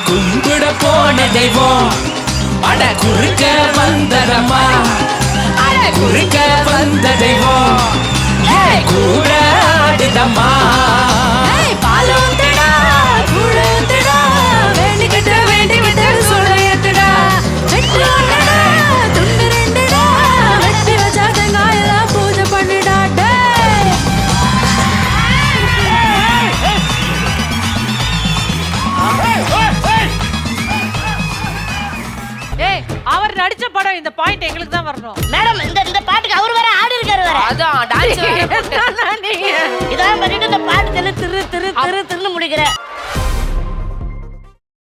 கும்பிட போன தெய்வம் அட குறுக்க வந்ததம்மா அட குறுக்க வந்த தெய்வம் கூட ஆடுதம்மா பாலோந்தடா கூழோந்தடா வேண்டிக்கிட்ட வேண்டி விட்ட சொல்ல ஏத்துடா வெட்டு ஒன்றடா துண்டு ரெண்டுடா வெட்டி வச்சா தேங்காயெல்லாம் பூஜை பண்ணிடா ஏய் அவர் நடிச்ச படம் இந்த பாயிண்ட் எங்களுக்கு தான் வரணும் மேடம் இந்த பாட்டுக்கு அவர் வேற ஆடி இருக்காரு வேற அதான் டான்ஸ் வேற இதான் பண்ணிட்டு இந்த பாட்டு திரு திரு திரு திரு திருன்னு முடிக்கிறேன்